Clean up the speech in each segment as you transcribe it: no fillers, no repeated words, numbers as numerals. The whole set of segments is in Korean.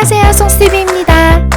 안녕하세요, 송스티비입니다.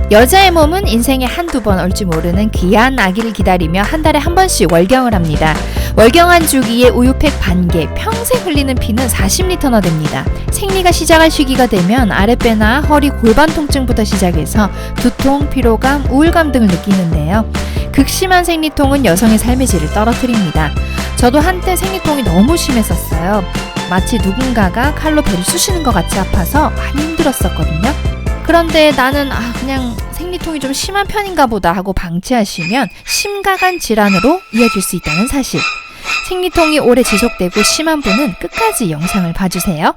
여자의 몸은 인생에 한두 번 올지 모르는 귀한 아기를 기다리며 한 달에 한 번씩 월경을 합니다. 월경한 주기에 우유팩 반개, 평생 흘리는 피는 40리터나 됩니다. 생리가 시작할 시기가 되면 아랫배나 허리, 골반 통증부터 시작해서 두통, 피로감, 우울감 등을 느끼는데요. 극심한 생리통은 여성의 삶의 질을 떨어뜨립니다. 저도 한때 생리통이 너무 심했었어요. 마치 누군가가 칼로 배를 쑤시는 것 같이 아파서 많이 힘들었었거든요. 그런데 나는 그냥 생리통이 좀 심한 편인가 보다 하고 방치하시면 심각한 질환으로 이어질 수 있다는 사실. 생리통이 오래 지속되고 심한 분은 끝까지 영상을 봐주세요.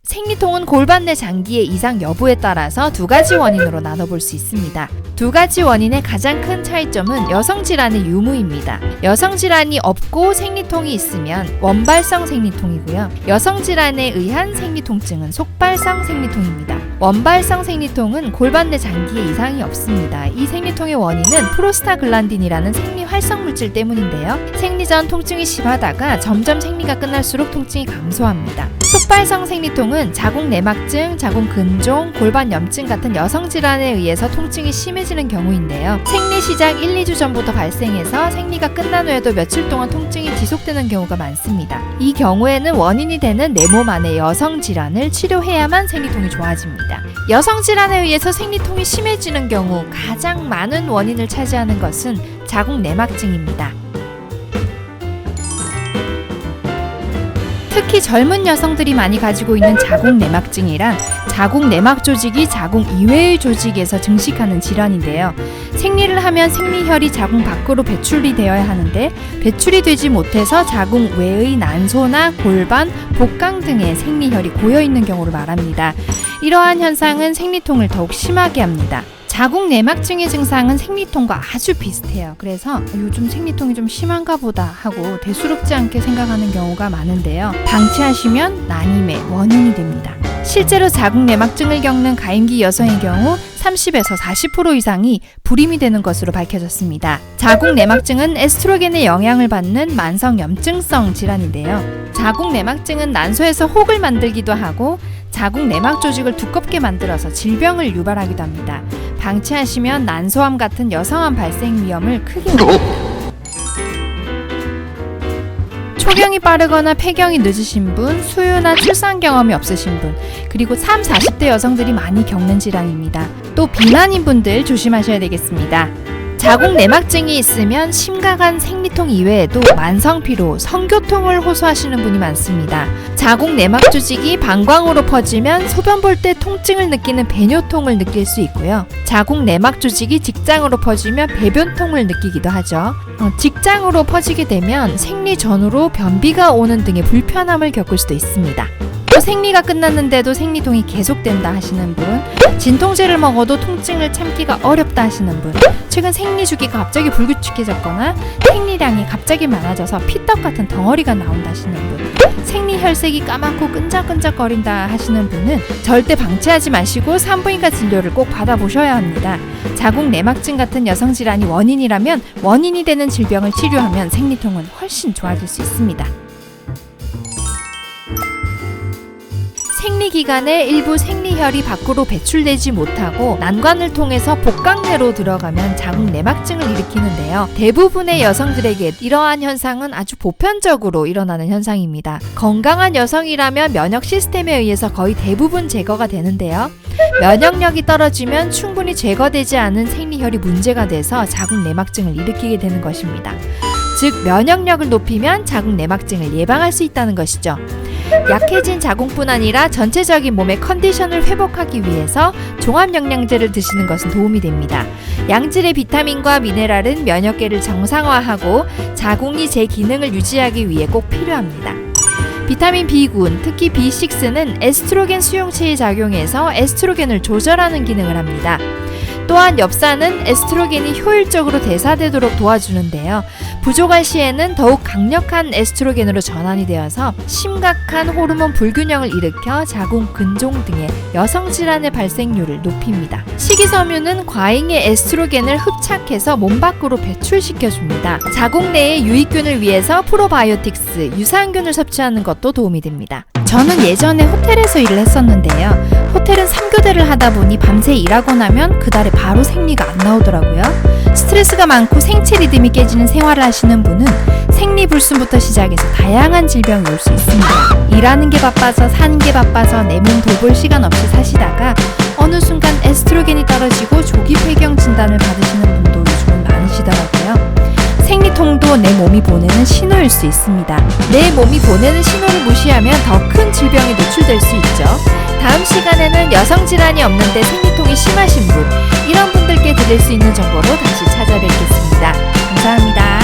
생리통은 골반 내 장기의 이상 여부에 따라서 두 가지 원인으로 나눠볼 수 있습니다. 두 가지 원인의 가장 큰 차이점은 여성 질환의 유무입니다. 여성 질환이 없고 생리통이 있으면 원발성 생리통이고요. 여성 질환에 의한 생리통증은 속발성 생리통입니다. 원발성 생리통은 골반 내 장기에 이상이 없습니다. 이 생리통의 원인은 프로스타글란딘이라는 생리 활성 물질 때문인데요. 생리 전 통증이 심하다가 점점 생리가 끝날수록 통증이 감소합니다. 속발성 생리통은 자궁 내막증, 자궁 근종, 골반 염증 같은 여성 질환에 의해서 통증이 심해지는 경우인데요. 생리 시작 1, 2주 전부터 발생해서 생리가 끝난 후에도 며칠 동안 통증이 지속되는 경우가 많습니다. 이 경우에는 원인이 되는 내 몸 안의 여성 질환을 치료해야만 생리통이 좋아집니다. 여성 질환에 의해서 생리통이 심해지는 경우 가장 많은 원인을 차지하는 것은 자궁 내막증입니다. 특히 젊은 여성들이 많이 가지고 있는 자궁 내막증이란 자궁 내막 조직이 자궁 이외의 조직에서 증식하는 질환인데요. 생리를 하면 생리혈이 자궁 밖으로 배출이 되어야 하는데 배출이 되지 못해서 자궁 외의 난소나 골반, 복강 등의 생리혈이 고여있는 경우를 말합니다. 이러한 현상은 생리통을 더욱 심하게 합니다. 자궁 내막증의 증상은 생리통과 아주 비슷해요. 그래서 요즘 생리통이 좀 심한가 보다 하고 대수롭지 않게 생각하는 경우가 많은데요. 방치하시면 난임의 원인이 됩니다. 실제로 자궁 내막증을 겪는 가임기 여성의 경우 30에서 40% 이상이 불임이 되는 것으로 밝혀졌습니다. 자궁 내막증은 에스트로겐의 영향을 받는 만성 염증성 질환인데요. 자궁 내막증은 난소에서 혹을 만들기도 하고 자궁 내막 조직을 두껍게 만들어서 질병을 유발하기도 합니다. 방치하시면 난소암 같은 여성암 발생 위험을 크게 올립니다. 초경이 빠르거나 폐경이 늦으신 분, 수유나 출산 경험이 없으신 분, 그리고 30, 40대 여성들이 많이 겪는 질환입니다. 또 비만인 분들 조심하셔야 되겠습니다. 자궁 내막증이 있으면 심각한 생리통 이외에도 만성피로, 성교통을 호소하시는 분이 많습니다. 자궁 내막 조직이 방광으로 퍼지면 소변 볼 때 통증을 느끼는 배뇨통을 느낄 수 있고요. 자궁 내막 조직이 직장으로 퍼지면 배변통을 느끼기도 하죠. 직장으로 퍼지게 되면 생리 전후로 변비가 오는 등의 불편함을 겪을 수도 있습니다. 또 생리가 끝났는데도 생리통이 계속된다 하시는 분, 진통제를 먹어도 통증을 참기가 어렵다 하시는 분, 최근 생리주기가 갑자기 불규칙해졌거나 생리량이 갑자기 많아져서 피떡 같은 덩어리가 나온다 하시는 분, 생리혈색이 까맣고 끈적끈적거린다 하시는 분은 절대 방치하지 마시고 산부인과 진료를 꼭 받아보셔야 합니다. 자궁 내막증 같은 여성 질환이 원인이라면 원인이 되는 질병을 치료하면 생리통은 훨씬 좋아질 수 있습니다. 생리 기간에 일부 생리혈이 밖으로 배출되지 못하고 난관을 통해서 복강 내로 들어가면 자궁 내막증을 일으키는데요. 대부분의 여성들에게 이러한 현상은 아주 보편적으로 일어나는 현상입니다. 건강한 여성이라면 면역 시스템에 의해서 거의 대부분 제거가 되는데요. 면역력이 떨어지면 충분히 제거되지 않은 생리혈이 문제가 돼서 자궁 내막증을 일으키게 되는 것입니다. 즉 면역력을 높이면 자궁 내막증을 예방할 수 있다는 것이죠. 약해진 자궁뿐 아니라 전체적인 몸의 컨디션을 회복하기 위해서 종합영양제를 드시는 것은 도움이 됩니다. 양질의 비타민과 미네랄은 면역계를 정상화하고 자궁이 제 기능을 유지하기 위해 꼭 필요합니다. 비타민 B군, 특히 B6는 에스트로겐 수용체에 작용해서 에스트로겐을 조절하는 기능을 합니다. 또한 엽산은 에스트로겐이 효율적으로 대사되도록 도와주는데요. 부족한 시에는 더욱 강력한 에스트로겐으로 전환이 되어서 심각한 호르몬 불균형을 일으켜 자궁 근종 등의 여성 질환의 발생률을 높입니다. 식이섬유는 과잉의 에스트로겐을 흡착해서 몸 밖으로 배출시켜줍니다. 자궁 내의 유익균을 위해서 프로바이오틱스, 유산균을 섭취하는 것도 도움이 됩니다. 저는 예전에 호텔에서 일을 했었는데요. 호텔은 3교대를 하다 보니 밤새 일하고 나면 그달에 바로 생리가 안 나오더라고요. 스트레스가 많고 생체 리듬이 깨지는 생활을 하시는 분은 생리불순부터 시작해서 다양한 질병이 올 수 있습니다. 일하는 게 바빠서 사는 게 바빠서 내 몸 돌볼 시간 없이 사시다가 어느 순간 에스트로겐이 떨어지고 조기 폐경 진단을 받으시는 분도 요즘은 많으시더라고요. 생리통도 내 몸이 보내는 신호일 수 있습니다. 내 몸이 보내는 신호를 무시하면 더 큰 질병에 노출될 수 있죠. 다음 시간에는 여성 질환이 없는데 생리통이 심하신 분, 이런 분들께 드릴 수 있는 정보로 다시 찾아뵙겠습니다. 감사합니다.